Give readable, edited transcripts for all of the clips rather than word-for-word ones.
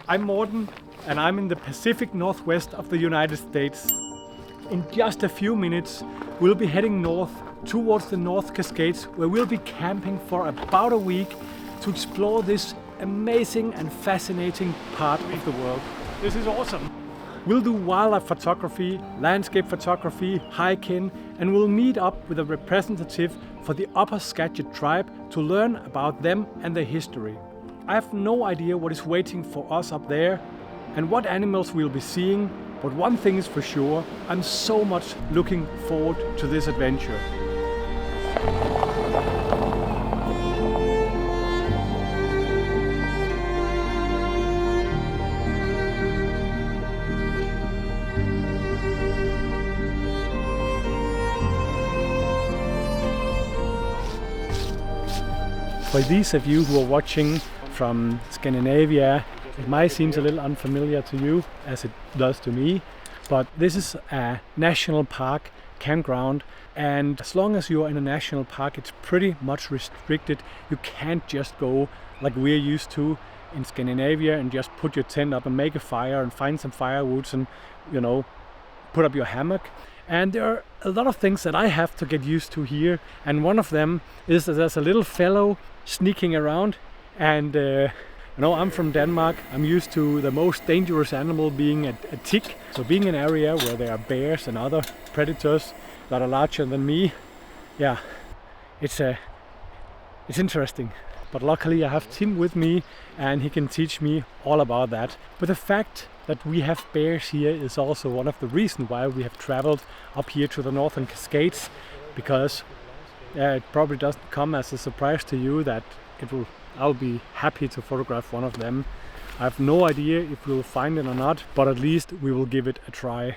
I'm Morten, and I'm in the Pacific Northwest of the United States. In just a few minutes, we'll be heading north towards the North Cascades, where we'll be camping for about a week to explore this amazing and fascinating part of the world. This is awesome. We'll do wildlife photography, landscape photography, hiking, and we'll meet up with a representative for the Upper Skagit Tribe to learn about them and their history. I have no idea what is waiting for us up there and what animals we'll be seeing, but one thing is for sure, I'm so much looking forward to this adventure. For these of you who are watching from Scandinavia, it might seem a little unfamiliar to you, as it does to me, but this is a national park campground, and as long as you're in a national park, it's pretty much restricted. You can't just go like we're used to in Scandinavia and just put your tent up and make a fire and find some firewoods and, you know, put up your hammock. And there are a lot of things that I have to get used to here, and one of them is that there's a little fellow sneaking around. And you know, I'm from Denmark. I'm used to the most dangerous animal being a tick. So being in an area where there are bears and other predators that are larger than me, yeah, it's interesting. But luckily I have Tim with me and he can teach me all about that. But the fact that we have bears here is also one of the reasons why we have traveled up here to the Northern Cascades, because it probably doesn't come as a surprise to you that I'll be happy to photograph one of them. I have no idea if we'll find it or not, but at least we will give it a try.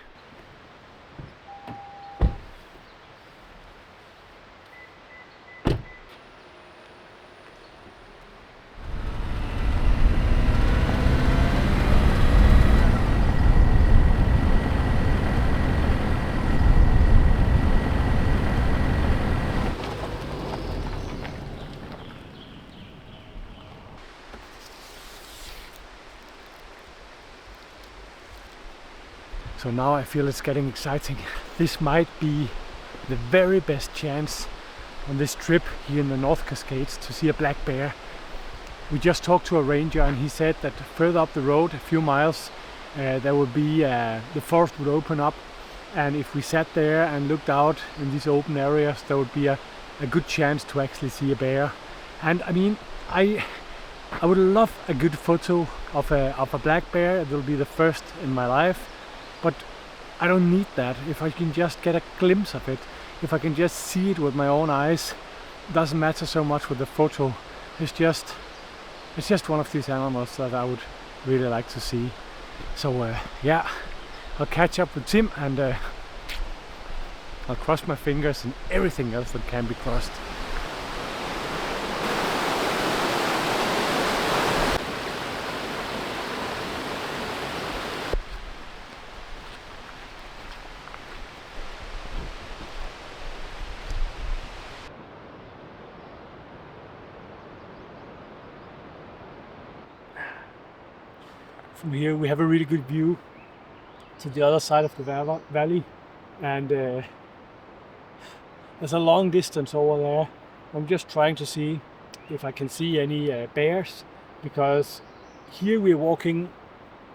So now I feel it's getting exciting. This might be the very best chance on this trip here in the North Cascades to see a black bear. We just talked to a ranger and he said that further up the road, a few miles, there would be, the forest would open up, and if we sat there and looked out in these open areas, there would be a good chance to actually see a bear. And I mean, I would love a good photo of a black bear. It will be the first in my life. But I don't need that. If I can just get a glimpse of it, if I can just see it with my own eyes, it doesn't matter so much with the photo. It's just one of these animals that I would really like to see. So yeah, I'll catch up with Tim and I'll cross my fingers and everything else that can be crossed. From here we have a really good view to the other side of the valley, and there's a long distance over there. I'm just trying to see if I can see any bears, because here we're walking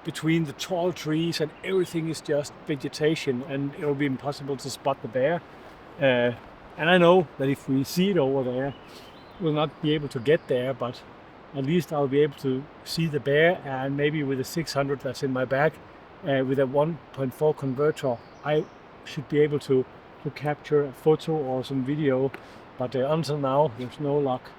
between the tall trees and everything is just vegetation, and it'll be impossible to spot the bear. And I know that if we see it over there, we'll not be able to get there, but at least I'll be able to see the bear, and maybe with the 600 that's in my bag, with a 1.4 converter, I should be able to capture a photo or some video, but until now there's no luck.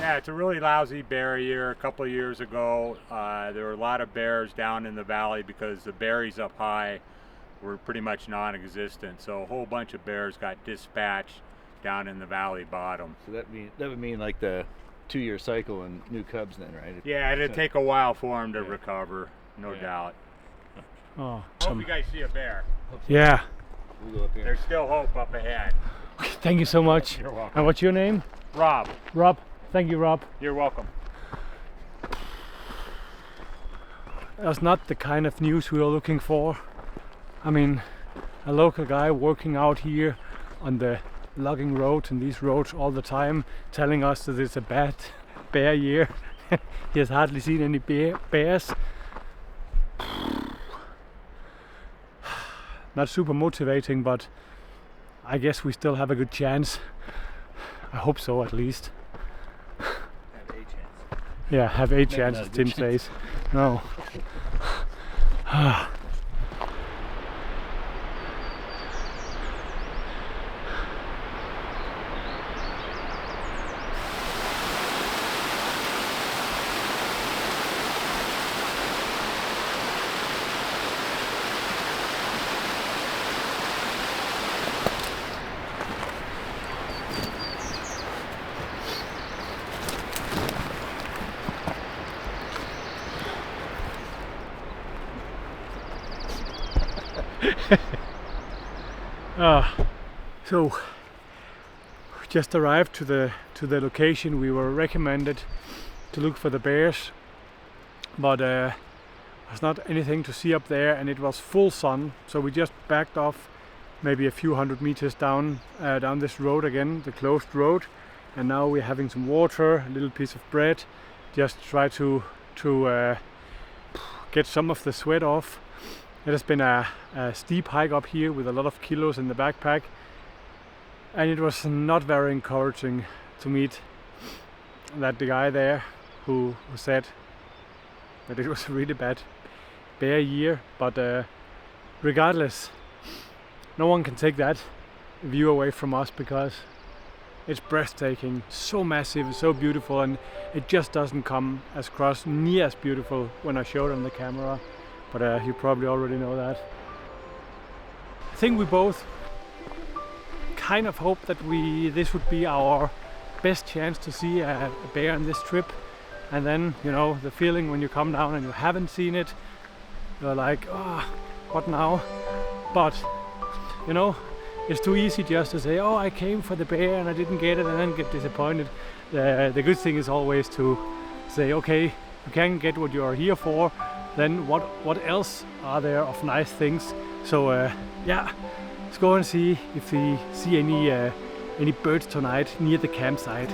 Yeah, it's a really lousy bear year. A couple of years ago, there were a lot of bears down in the valley because the berries up high were pretty much non-existent. So a whole bunch of bears got dispatched down in the valley bottom. So that would mean like the 2-year cycle and new cubs then, right? Yeah, it'd take a while for them to recover, no doubt. Oh, I hope you guys see a bear. Yeah, We'll go up here. There's still hope up ahead. Thank you so much. You're welcome. And what's your name? Rob, Rob. Thank you, Rob. you're welcome. That's not the kind of news we are looking for. I mean, a local guy working out here on the logging roads and these roads all the time, telling us that it's a bad bear year. He has hardly seen any bears. Not super motivating, but I guess we still have a good chance. I hope so, at least. Have a chance. Yeah, have 8 Maybe chances, not a Tim good chance. says. No. So we just arrived to the location we were recommended to look for the bears, but there's not anything to see up there, and it was full sun, so we just backed off maybe a few hundred meters down this road again, the closed road, and now we're having some water, a little piece of bread, just try to get some of the sweat off. It has been a steep hike up here with a lot of kilos in the backpack, and it was not very encouraging to meet the guy there who said that it was a really bad bear year, but regardless, no one can take that view away from us because it's breathtaking, so massive, so beautiful, and it just doesn't come across near as beautiful when I show it on the camera. But you probably already know that. I think we both kind of hope that this would be our best chance to see a bear on this trip. And then, you know, the feeling when you come down and you haven't seen it, you're like, oh, what now? But, you know, it's too easy just to say, oh, I came for the bear and I didn't get it, and then get disappointed. The good thing is always to say, okay, you can get what you are here for. Then what else are there of nice things? So yeah, let's go and see if we see any birds tonight near the campsite.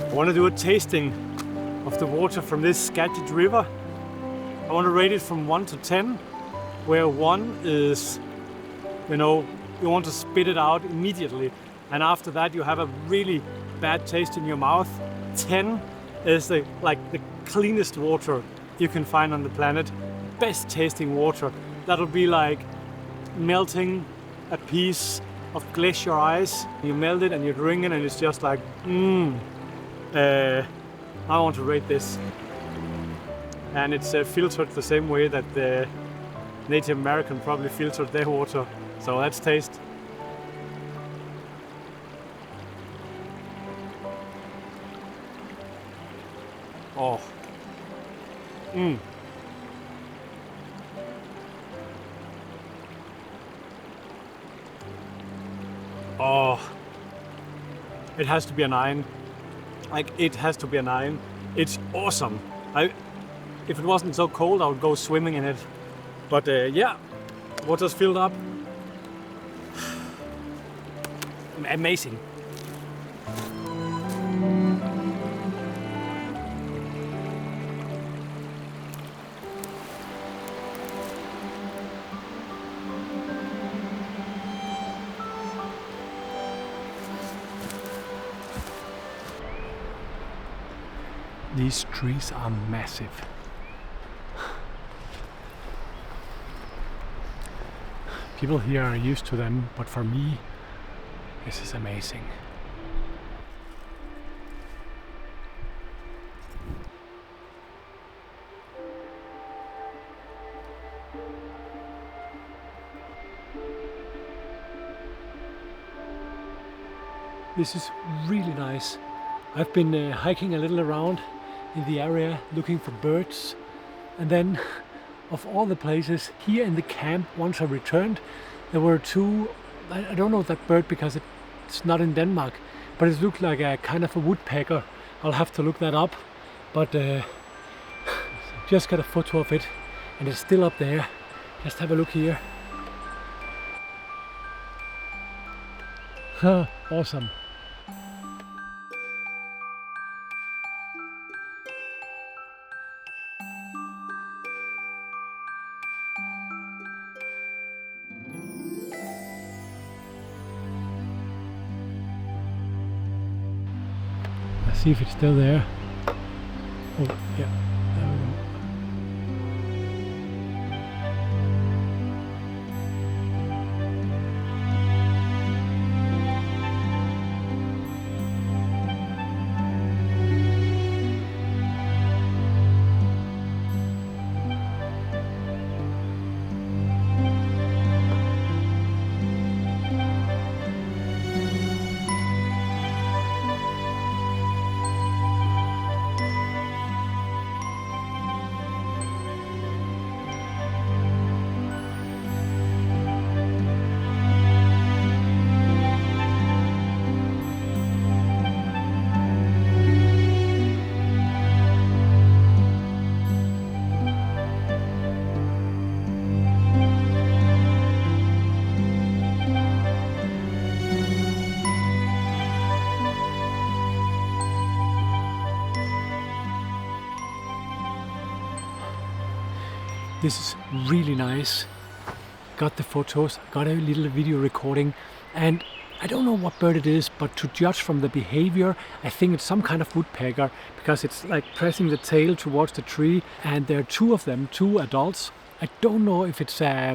I want to do a tasting of the water from this Skagit River. I want to rate it from 1 to 10, where 1 is, you know, you want to spit it out immediately, and after that you have a really bad taste in your mouth. 10 is the cleanest water you can find on the planet, best tasting water. That'll be like melting a piece of glacier ice. You melt it and you drink it, and it's just like, I want to rate this. And it's filtered the same way that the Native American probably filtered their water. So let's taste. Oh. Oh. It has to be a 9. Like, it has to be a 9. It's awesome. If it wasn't so cold, I would go swimming in it. But yeah, water's filled up. Amazing. These trees are massive. People here are used to them, but for me, this is amazing. This is really nice. I've been hiking a little around in the area looking for birds, and then of all the places here in the camp, once I returned, there were two. I don't know that bird because it's not in Denmark, but it looked like a kind of a woodpecker. I'll have to look that up, but just got a photo of it and it's still up there. Just have a look here. Awesome. Let's see if it's still there. Oh, yeah, there we go. This is really nice. Got the photos, got a little video recording, and I don't know what bird it is, but to judge from the behavior, I think it's some kind of woodpecker because it's like pressing the tail towards the tree, and there are two of them, two adults. I don't know if it's I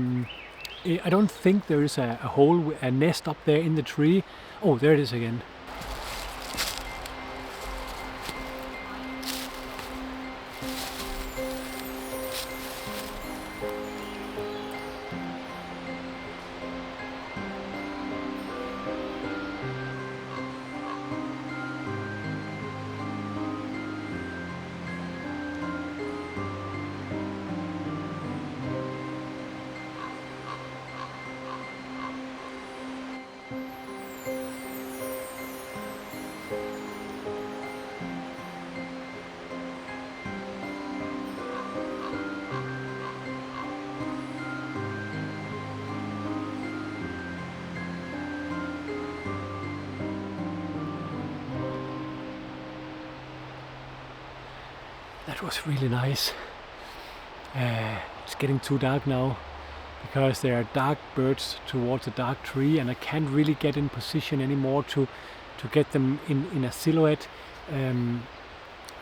don't think there is a hole, a nest up there in the tree. Oh, there it is again. That was really nice. It's getting too dark now because there are dark birds towards a dark tree, and I can't really get in position anymore to get them in a silhouette.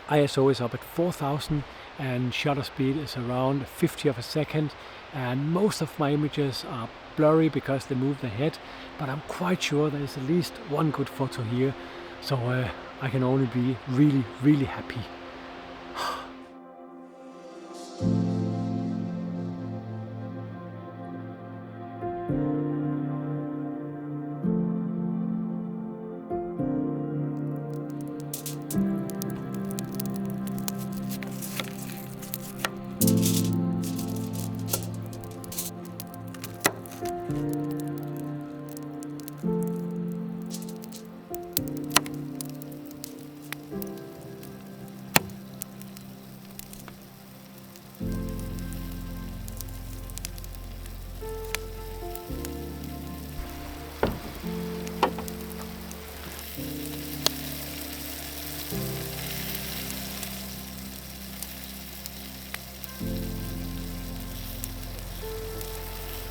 ISO is up at 4000 and shutter speed is around 50 of a second, and most of my images are blurry because they move the head, but I'm quite sure there's at least one good photo here, so I can only be really, really happy.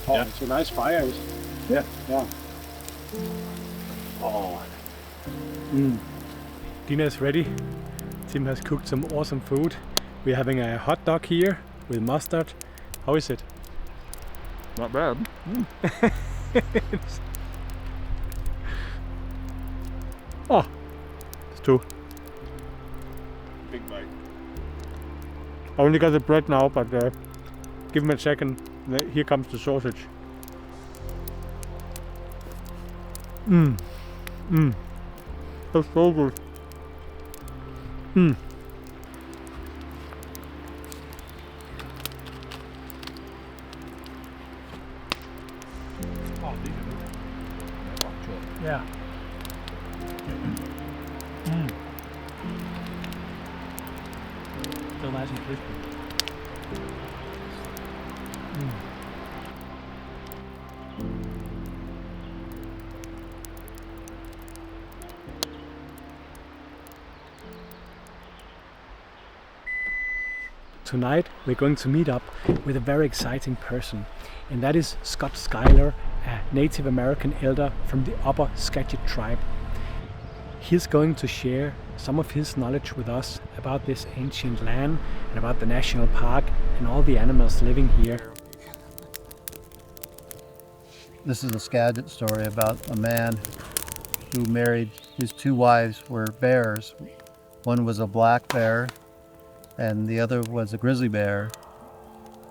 Oh, yeah. It's a nice fire. Yeah. Yeah. Oh. Dina is ready Tim has cooked some awesome food. We're having a hot dog here with mustard. How is it? Not bad. Oh, it's two. Big bite. I only got the bread now, but give me a second. Here comes the sausage. That's so good. Yeah. Still nice and crispy. Tonight we're going to meet up with a very exciting person, and that is Scott Schuyler, a Native American elder from the Upper Skagit Tribe. He's going to share some of his knowledge with us about this ancient land and about the national park and all the animals living here. This is a Skagit story about a man who married, his two wives were bears. One was a black bear and the other was a grizzly bear.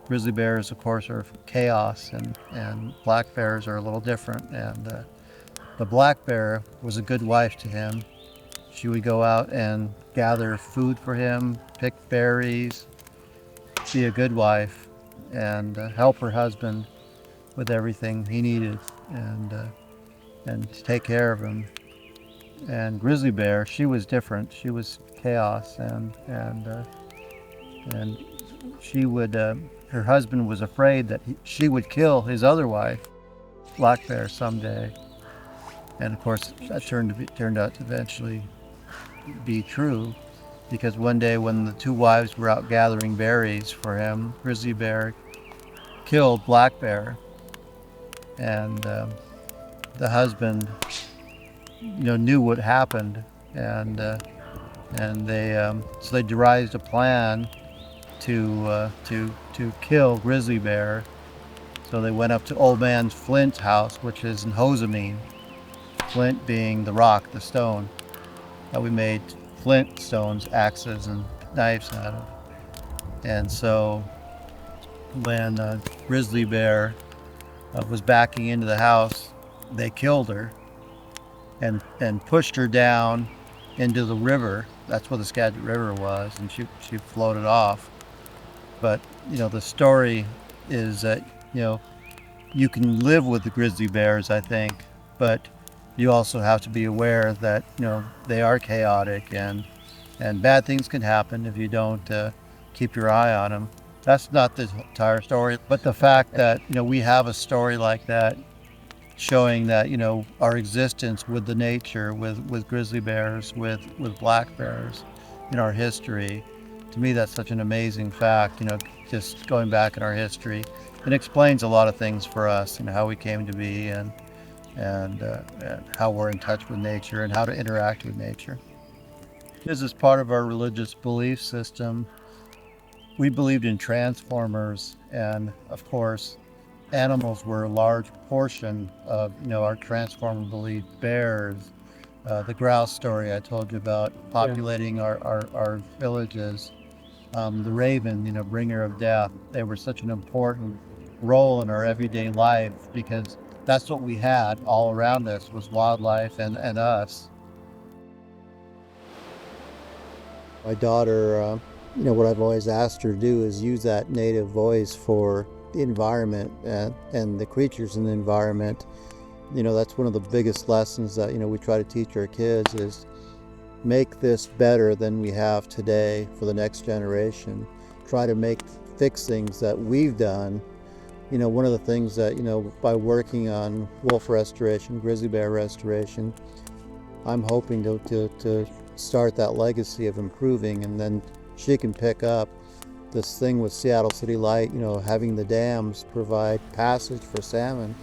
Grizzly bears, of course, are chaos, and black bears are a little different. And the black bear was a good wife to him. She would go out and gather food for him, pick berries, be a good wife, and help her husband with everything he needed, and take care of him. And grizzly bear, she was different. She was chaos, and she would. Her husband was afraid that she would kill his other wife, black bear, someday. And of course, that turned out to eventually be true, because one day when the two wives were out gathering berries for him, grizzly bear killed black bear, and the husband, knew what happened, and they devised a plan to kill grizzly bear. So they went up to Old Man Flint's house, which is in Hosamine. Flint being the rock, the stone that we made flint stones, axes, and knives out of. And so when grizzly bear was backing into the house, they killed her and pushed her down into the river. That's where the Skagit River was, and she floated off. But the story is that you can live with the grizzly bears, I think, but you also have to be aware that they are chaotic, and bad things can happen if you don't keep your eye on them. That's not the entire story, but the fact that we have a story like that, showing that our existence with the nature, with grizzly bears, with black bears in our history. To me, that's such an amazing fact. Just going back in our history, it explains a lot of things for us, how we came to be, and how we're in touch with nature and how to interact with nature. This is part of our religious belief system. We believed in transformers, and of course, animals were a large portion of our transformer belief. Bears, the grouse story I told you about, populating our villages. The raven, bringer of death. They were such an important role in our everyday life, because that's what we had all around us, was wildlife and us. My daughter, what I've always asked her to do is use that native voice for the environment and the creatures in the environment. That's one of the biggest lessons that we try to teach our kids, is make this better than we have today for the next generation. Try to fix things that we've done. One of the things that, by working on wolf restoration, grizzly bear restoration, I'm hoping to start that legacy of improving, and then she can pick up this thing with Seattle City Light, having the dams provide passage for salmon.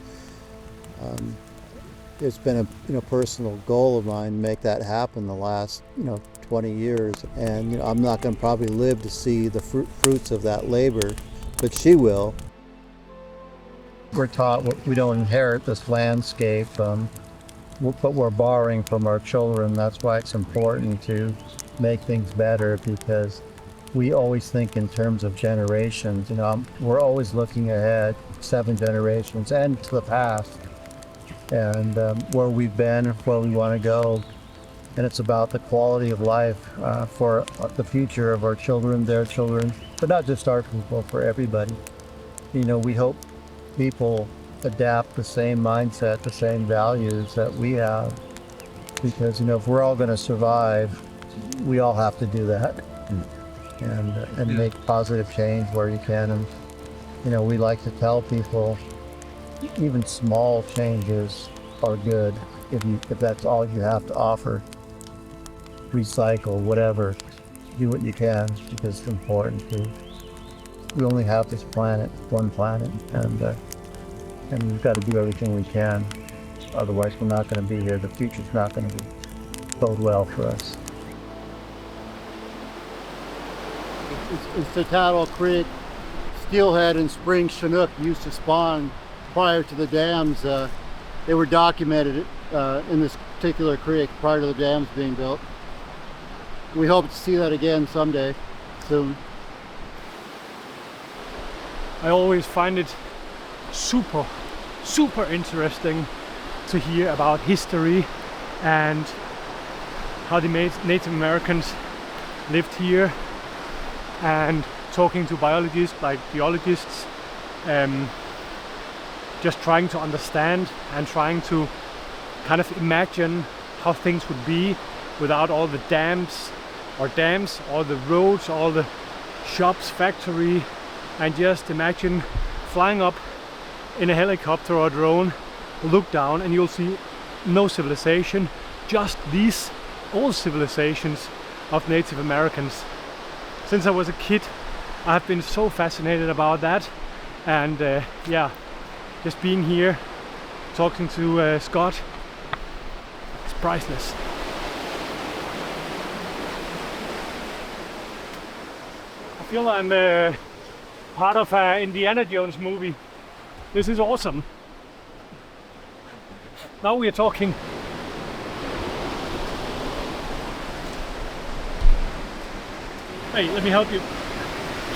It's been a personal goal of mine to make that happen the last 20 20 years, and I'm not going to probably live to see the fruits of that labor, but she will. We're taught we don't inherit this landscape, but we're borrowing from our children. That's why it's important to make things better, because we always think in terms of generations. We're always looking ahead 7 generations and to the past, and where we've been, where we want to go. And it's about the quality of life for the future of our children, their children, but not just our people, for everybody. We hope people adapt the same mindset, the same values that we have, because if we're all going to survive, we all have to do that, and make positive change where you can. And we like to tell people, even small changes are good if that's all you have to offer. Recycle, whatever, do what you can, because it's important we only have this planet, one planet, and we've got to do everything we can. Otherwise, we're not going to be here. The future's not going to bode well for us. In Tattle Creek, steelhead and spring chinook used to spawn prior to the dams. They were documented in this particular creek prior to the dams being built. We hope to see that again someday, soon. I always find it super interesting to hear about history and how the Native Americans lived here, and talking to biologists, like geologists, just trying to understand and trying to kind of imagine how things would be without all the dams, all the roads, all the shops, factory, and just imagine flying up in a helicopter or a drone, look down, and you'll see no civilization, just these old civilizations of Native Americans. Since I was a kid, I have been so fascinated about that, and yeah, just being here, talking to Scott, it's priceless. I feel I'm part of an Indiana Jones movie. This is awesome. Now we are talking. Hey, let me help you.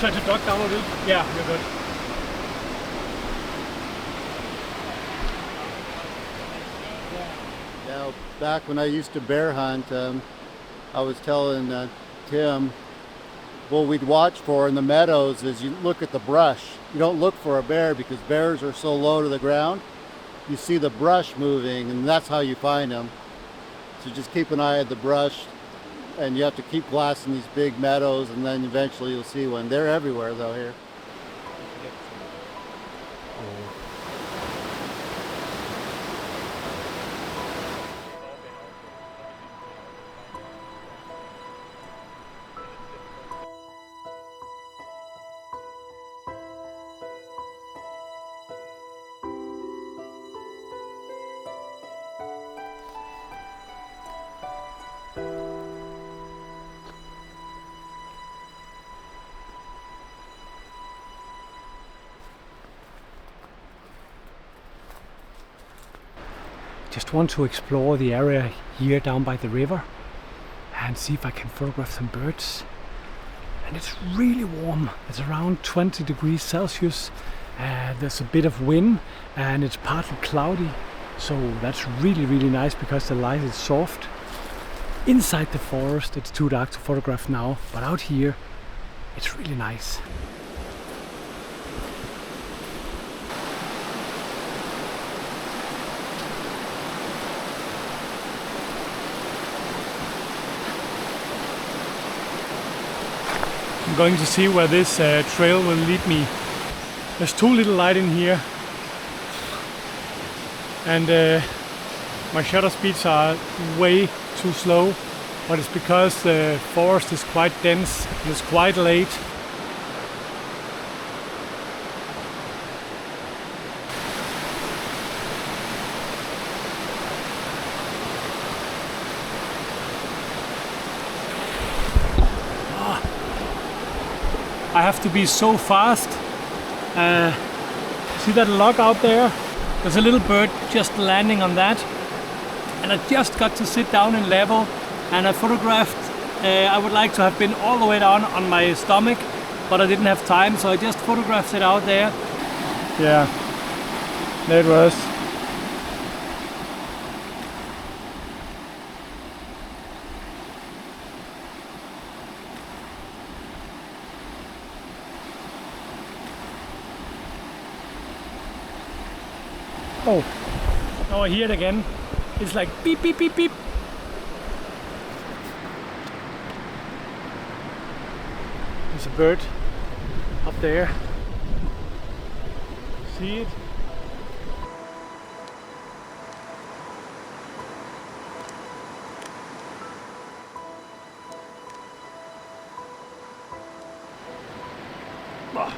Try to duck down a little. Yeah, you're good. Now, back when I used to bear hunt, I was telling Tim, what we'd watch for in the meadows is you look at the brush. You don't look for a bear because bears are so low to the ground. You see the brush moving, and that's how you find them. So just keep an eye at the brush, and you have to keep glassing these big meadows, and then eventually you'll see one. They're everywhere though here. Just want to explore the area here down by the river and see if I can photograph some birds. And it's really warm. It's around 20 degrees Celsius. There's a bit of wind and it's partly cloudy. So that's really nice because the light is soft. Inside the forest it's too dark to photograph now, but out here it's really nice. I'm going to see where this trail will lead me. There's too little light in here, and my shutter speeds are way too slow, but it's because the forest is quite dense and it's quite late. I have to be so fast. See that log out there? There's a little bird just landing on that. And I just got to sit down in level, and I photographed. I would like to have been all the way down on my stomach, but I didn't have time, so I just photographed it out there. Yeah, there it was. Oh, I hear it again. It's like beep, beep, beep, beep. There's a bird up there. See it? Oh.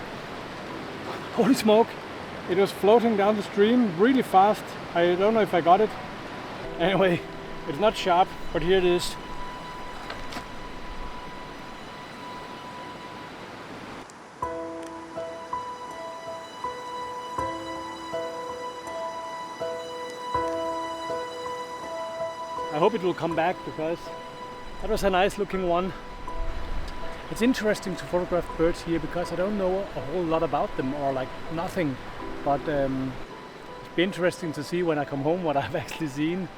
Holy smoke! It was floating down the stream really fast. I don't know if I got it. Anyway, it's not sharp, but here it is. I hope it will come back, because that was a nice looking one. It's interesting to photograph birds here because I don't know a whole lot about them, or like nothing, but it'll be interesting to see when I come home what I've actually seen.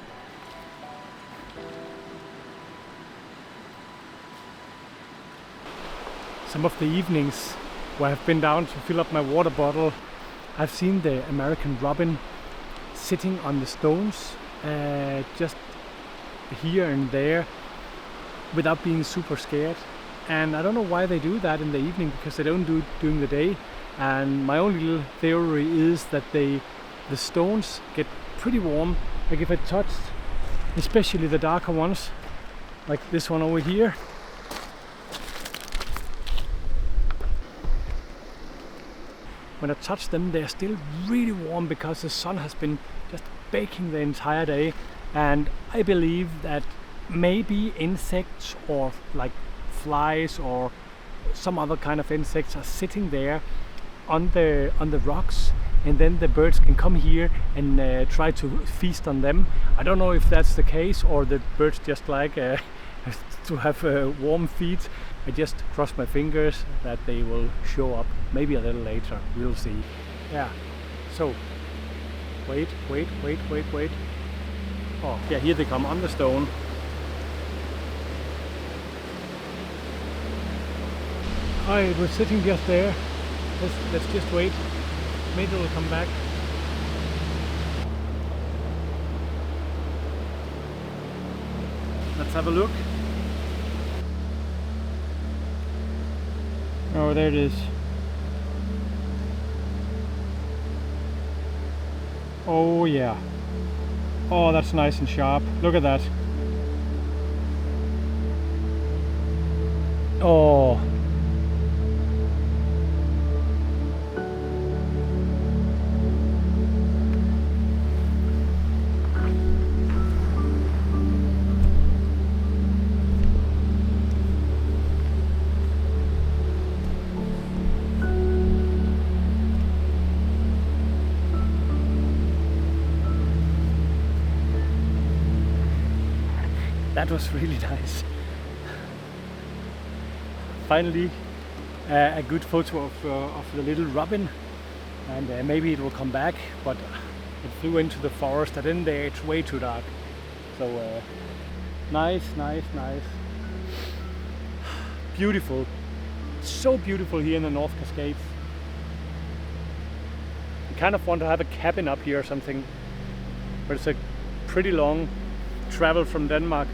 Some of the evenings where I've been down to fill up my water bottle, I've seen the American robin sitting on the stones, just here and there, without being super scared. And I don't know why they do that in the evening, because they don't do it during the day. And my only little theory is that the stones get pretty warm. Like if I touched, especially the darker ones, like this one over here, when I touch them, they're still really warm because the sun has been just baking the entire day. And I believe that maybe insects or like flies or some other kind of insects are sitting there on the rocks, and then the birds can come here and try to feast on them. I don't know if that's the case, or the birds just like to have warm feet. I just cross my fingers that they will show up maybe a little later. We'll see. Yeah, so wait. Oh yeah, here they come on the stone. Oh, it was sitting just there. Let's just wait. Maybe it'll come back. Let's have a look. Oh, there it is. Oh yeah. Oh, that's nice and sharp. Look at that. Oh. That was really nice. Finally, a good photo of the little robin, and maybe it will come back, but it flew into the forest, and in there it's way too dark. So nice. Beautiful, so beautiful here in the North Cascades. I kind of want to have a cabin up here or something, but it's a pretty long travel from Denmark.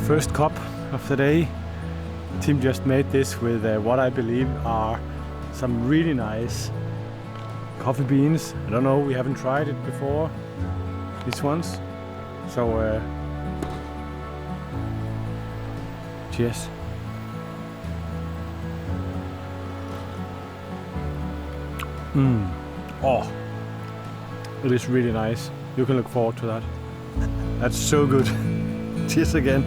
first cup of the day. Tim just made this with what I believe are some really nice coffee beans. I don't know, we haven't tried it before, these ones. So cheers. Oh, it is really nice. You can look forward to that. That's so good. Cheers again.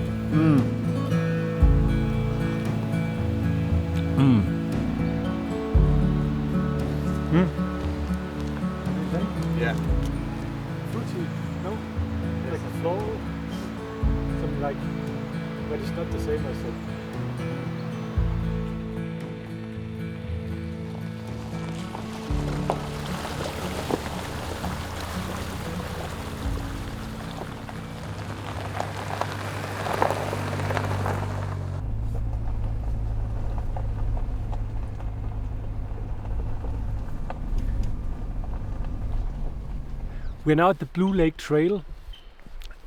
Yeah. Fruity, no? Like a floral, something like, but it's not the same as it. We're now at the Blue Lake Trail,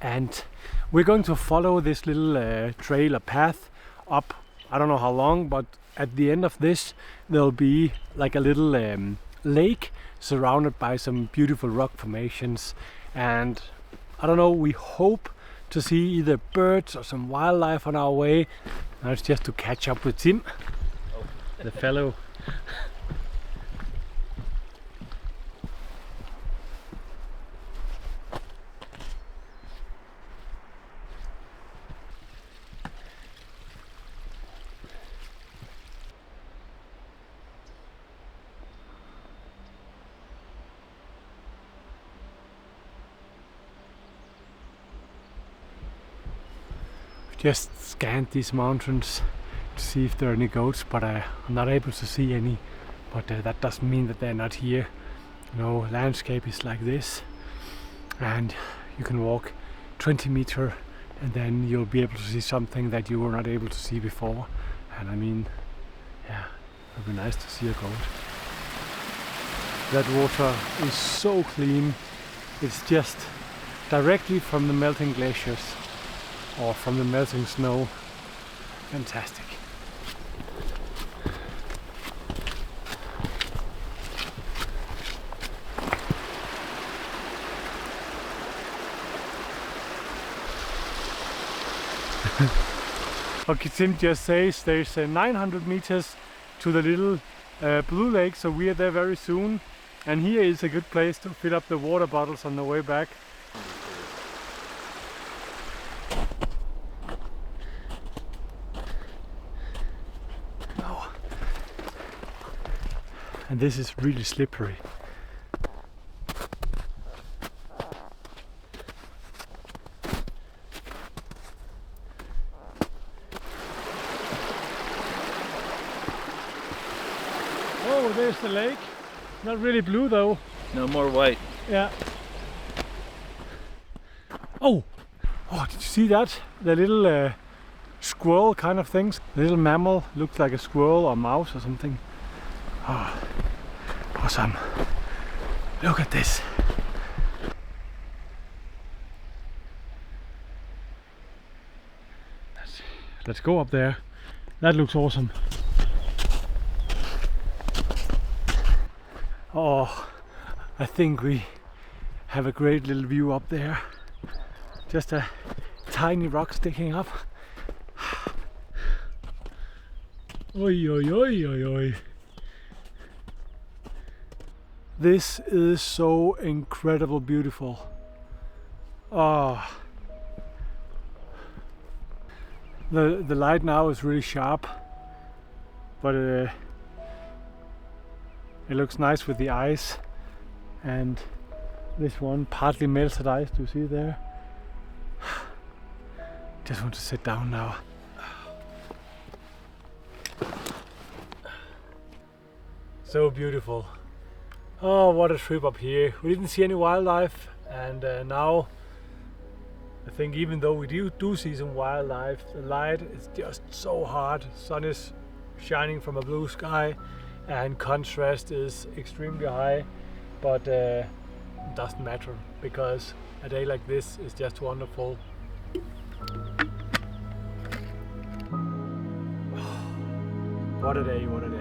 and we're going to follow this little trail, a path up. I don't know how long, but at the end of this there'll be like a little lake surrounded by some beautiful rock formations, and I don't know, we hope to see either birds or some wildlife on our way. Now it's just to catch up with Tim, the fellow. Just scanned these mountains to see if there are any goats, but I'm not able to see any. But that doesn't mean that they're not here. You know, landscape is like this, and you can walk 20 meters and then you'll be able to see something that you were not able to see before. And I mean, yeah, it would be nice to see a goat. That water is so clean. It's just directly from the melting glaciers or from the melting snow. Fantastic. Okay, Tim just says there's 900 meters to the little Blue Lake, so we are there very soon. And here is a good place to fill up the water bottles on the way back. Oh. And this is really slippery. Oh, there's the lake. Not really blue though. No more white. Yeah. Oh! Oh, did you see that? The little squirrel kind of things. The little mammal looks like a squirrel or mouse or something. Oh, awesome. Look at this. Let's go up there. That looks awesome. Oh, I think we have a great little view up there. Just a tiny rock sticking up. Oi, oi, oi, oi, oi. This is so incredible beautiful. Oh. The light now is really sharp, but it looks nice with the ice, and this one partly melted ice. Do you see there? Just want to sit down now. So beautiful. Oh, what a trip up here. We didn't see any wildlife, and now I think even though we do see some wildlife, the light is just so hard. Sun is shining from a blue sky and contrast is extremely high, but it doesn't matter because a day like this is just wonderful. What a day, what a day.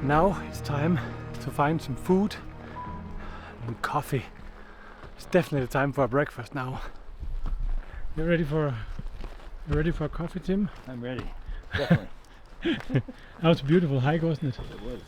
Now it's time to find some food and coffee. It's definitely time for a breakfast now. You ready for a coffee, Tim? I'm ready. Definitely. That was a beautiful hike, wasn't it? It was.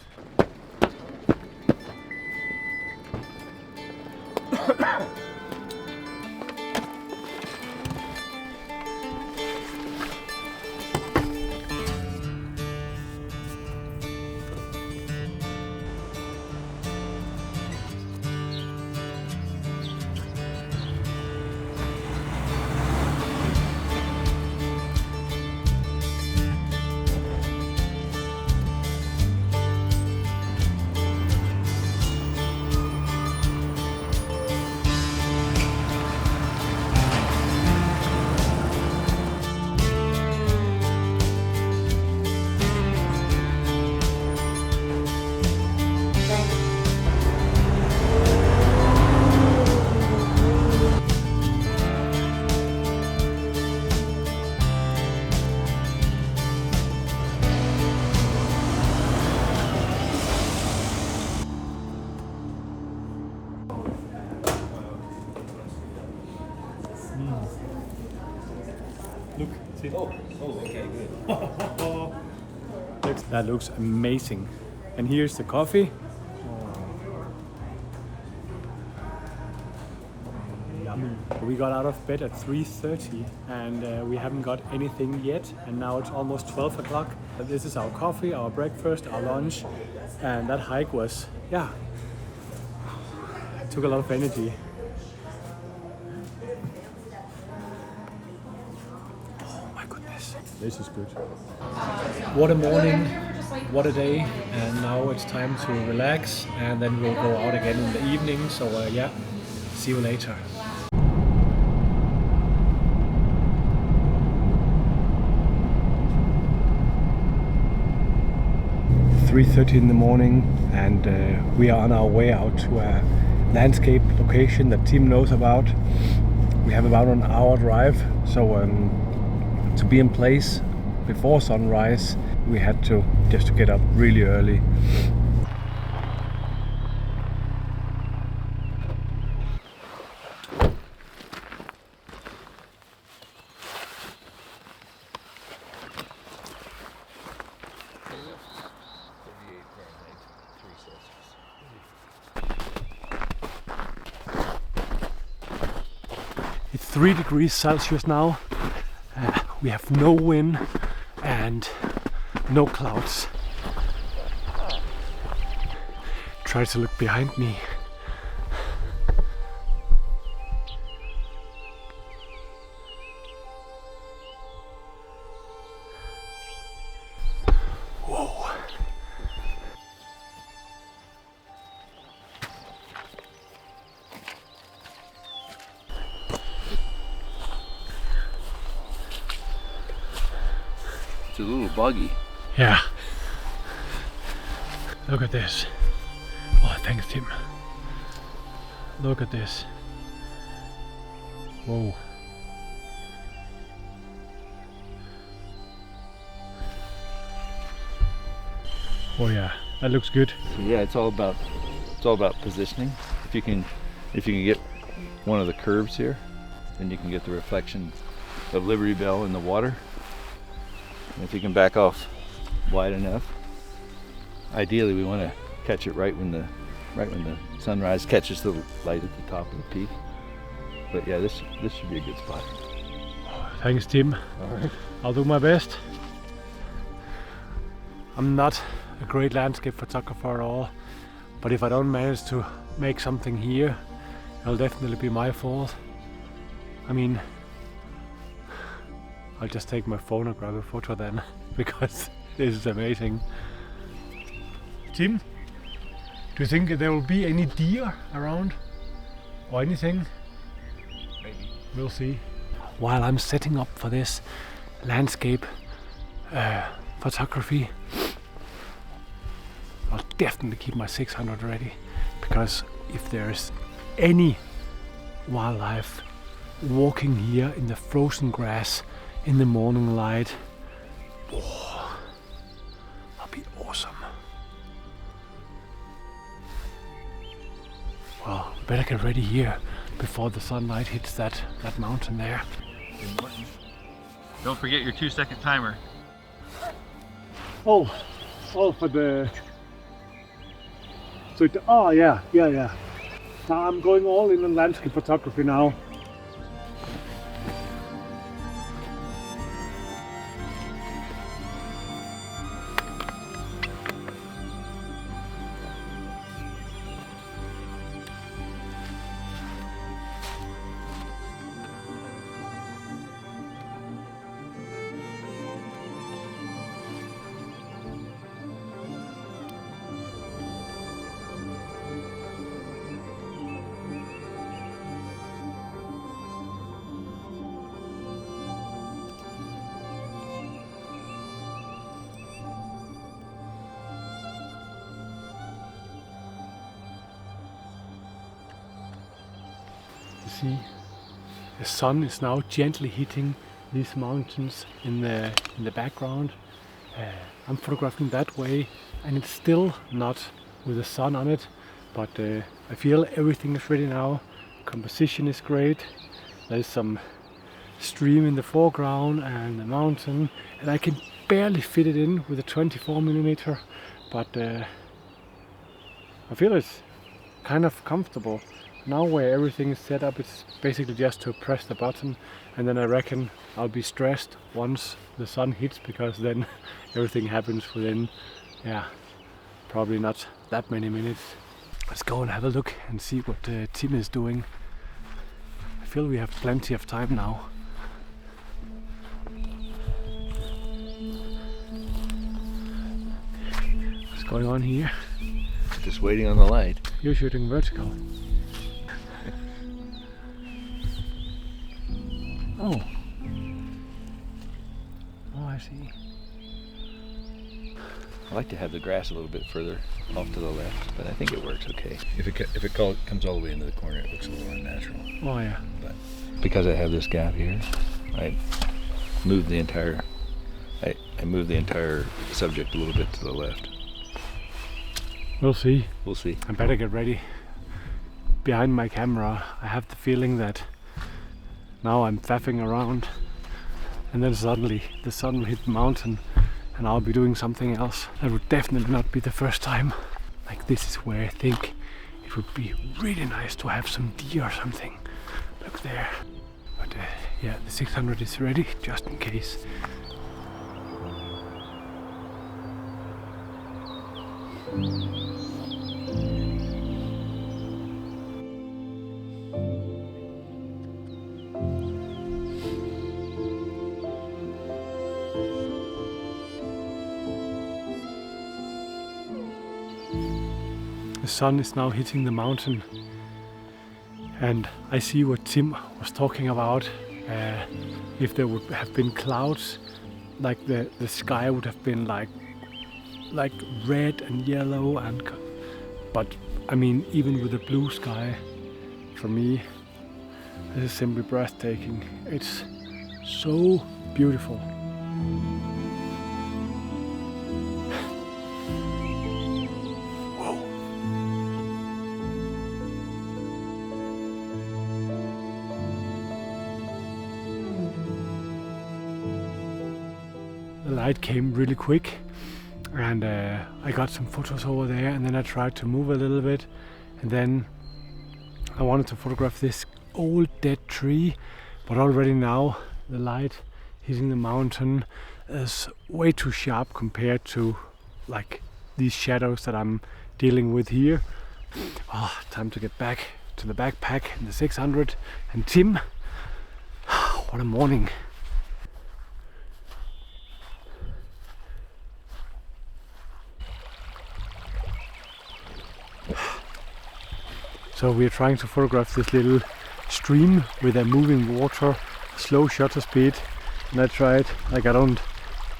Look, see? Oh, okay, good. That looks amazing. And here's the coffee. Yummy. We got out of bed at 3:30 and we haven't got anything yet. And now it's almost 12 o'clock. This is our coffee, our breakfast, our lunch. And that hike was, yeah, it took a lot of energy. This is good. What a morning, what a day, and now it's time to relax and then we'll go out again in the evening, so yeah, see you later. It's 3:30 in the morning and we are on our way out to a landscape location that Tim knows about. We have about an hour drive, so to be in place before sunrise, we had to just get up really early. It's 3 degrees Celsius now. We have no wind and no clouds. Try to look behind me. Whoa. It's a little buggy. Yeah. Look at this. Oh, thanks, Tim. Look at this. Whoa. Oh yeah, that looks good. So yeah, it's all about positioning. If you can get one of the curves here, then you can get the reflection of Liberty Bell in the water. And if you can back off wide enough, ideally we want to catch it right when the sunrise catches the light at the top of the peak. But yeah, this should be a good spot. Thanks, Tim. All right. I'll do my best. I'm not a great landscape photographer at all, But if I don't manage to make something here, it'll definitely be my fault. I mean, I'll just take my phone and grab a photo then, because this is amazing. Tim, do you think there will be any deer around or anything? Maybe. We'll see. While I'm setting up for this landscape photography, I'll definitely keep my 600 ready, because if there's any wildlife walking here in the frozen grass in the morning light, oh, that'll be awesome. Well, better get ready here before the sunlight hits that mountain there. Don't forget your 2-second timer. Oh, for the... So oh yeah. Now I'm going all in on landscape photography now. See, the sun is now gently hitting these mountains in the background. I'm photographing that way, and it's still not with the sun on it, but I feel everything is ready now. Composition is great. There's some stream in the foreground and the mountain, and I can barely fit it in with a 24mm, but I feel it's kind of comfortable. Now where everything is set up, it's basically just to press the button, and then I reckon I'll be stressed once the sun hits, because then everything happens within, probably not that many minutes. Let's go and have a look and see what Tim is doing. I feel we have plenty of time now. What's going on here? Just waiting on the light. You're shooting vertical. Oh, I see. I like to have the grass a little bit further off to the left, but I think it works okay. If it comes all the way into the corner, it looks a little unnatural. Oh yeah. But because I have this gap here, I move the entire subject a little bit to the left. We'll see. We'll see. I better get ready. Behind my camera, I have the feeling that now I'm faffing around, and then suddenly the sun will hit the mountain and I'll be doing something else. That would definitely not be the first time. Like, this is where I think it would be really nice to have some deer or something. Look there. But yeah, the 600 is ready just in case. The sun is now hitting the mountain, and I see what Tim was talking about. If there would have been clouds, like the sky would have been like red and yellow, but I mean, even with the blue sky, for me, this is simply breathtaking. It's so beautiful. The light came really quick, and I got some photos over there, and then I tried to move a little bit, and then I wanted to photograph this old dead tree, but already now the light hitting the mountain is way too sharp compared to like these shadows that I'm dealing with here. Oh, time to get back to the backpack in the 600 and Tim. What a morning. So we're trying to photograph this little stream with a moving water, slow shutter speed, and I tried, like I don't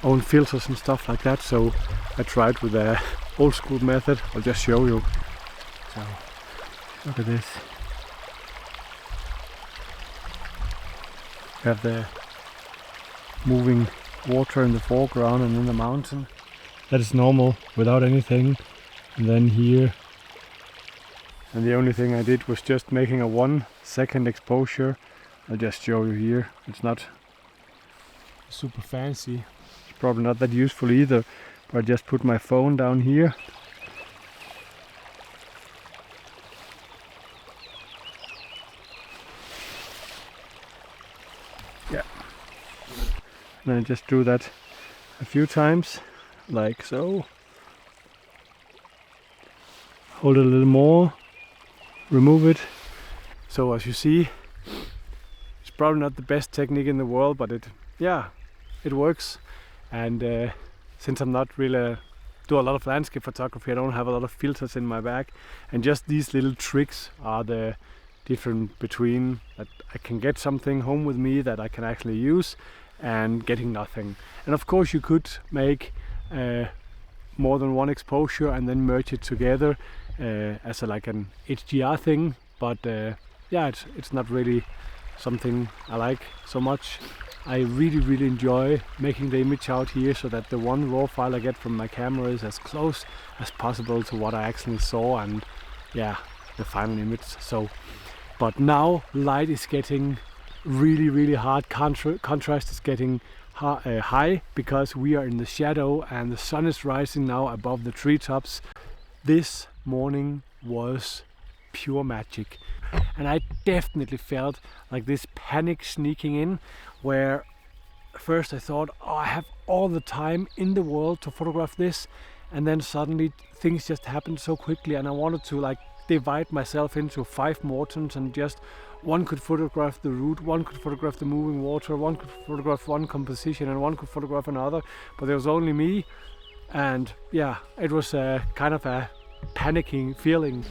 own filters and stuff like that, so I tried with a old school method. I'll just show you. So look at this. We have the moving water in the foreground and then the mountain. That is normal without anything. And then here, and the only thing I did was just making a 1 second exposure. I'll just show you here. It's not super fancy. It's probably not that useful either, but I just put my phone down here. Yeah. And then I just do that a few times, like so. Hold it a little more, remove it. So as you see, it's probably not the best technique in the world, but it works. And since I'm not really do a lot of landscape photography, I don't have a lot of filters in my bag, and just these little tricks are the difference between that I can get something home with me that I can actually use and getting nothing. And of course you could make more than one exposure and then merge it together as like an HDR thing, but yeah, it's not really something I like so much. I really enjoy making the image out here so that the one raw file I get from my camera is as close as possible to what I actually saw, and yeah, the final image. So, but now light is getting really hard, contrast is getting high because we are in the shadow and the sun is rising now above the treetops. This morning was pure magic, and I definitely felt like this panic sneaking in, where first I thought, oh, I have all the time in the world to photograph this, and then suddenly things just happened so quickly, and I wanted to like divide myself into 5 Mortons, and just one could photograph the route, one could photograph the moving water, one could photograph one composition, and one could photograph another, but there was only me. And yeah, it was kind of a panicking feeling.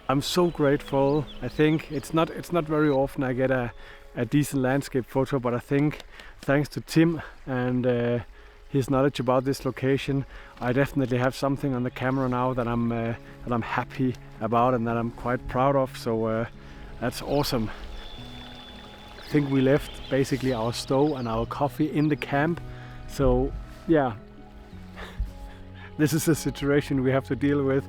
I'm so grateful. I think it's not very often I get a decent landscape photo, but I think thanks to Tim and his knowledge about this location, I definitely have something on the camera now that I'm happy about and that I'm quite proud of. So that's awesome. I think we left basically our stove and our coffee in the camp. So yeah, this is a situation we have to deal with,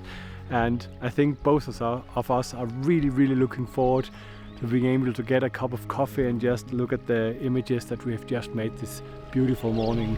and I think both of us are really looking forward to being able to get a cup of coffee and just look at the images that we have just made this beautiful morning.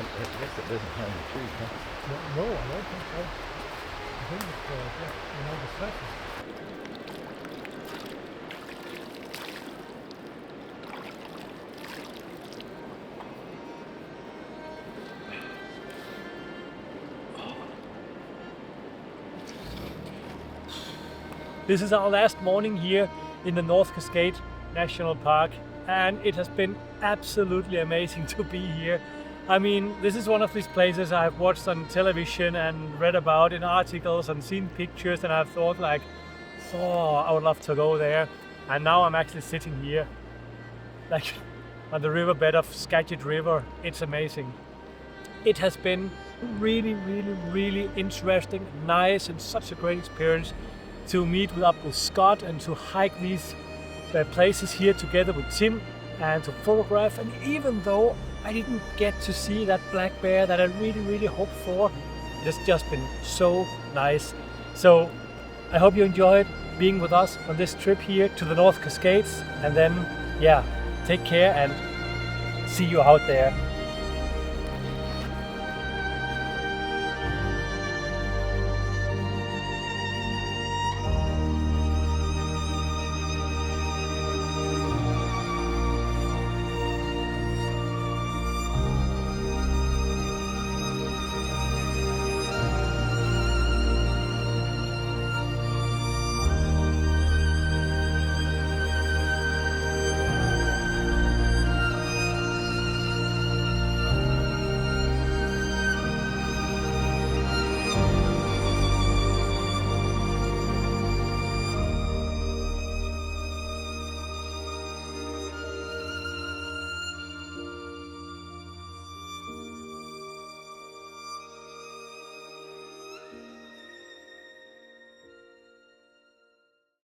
I guess it doesn't have any trees, huh? No, I don't think so. I think it's just, the surface. This is our last morning here in the North Cascades National Park, and it has been absolutely amazing to be here. I mean, this is one of these places I've watched on television and read about in articles and seen pictures, and I've thought like, oh, I would love to go there. And now I'm actually sitting here, like on the riverbed of Skagit River. It's amazing. It has been really, really, really interesting, nice, and such a great experience to meet with Upper Scott and to hike these places here together with Tim and to photograph. And even though I didn't get to see that black bear that I really, really hoped for, it has just been so nice. So I hope you enjoyed being with us on this trip here to the North Cascades. And then, yeah, take care and see you out there.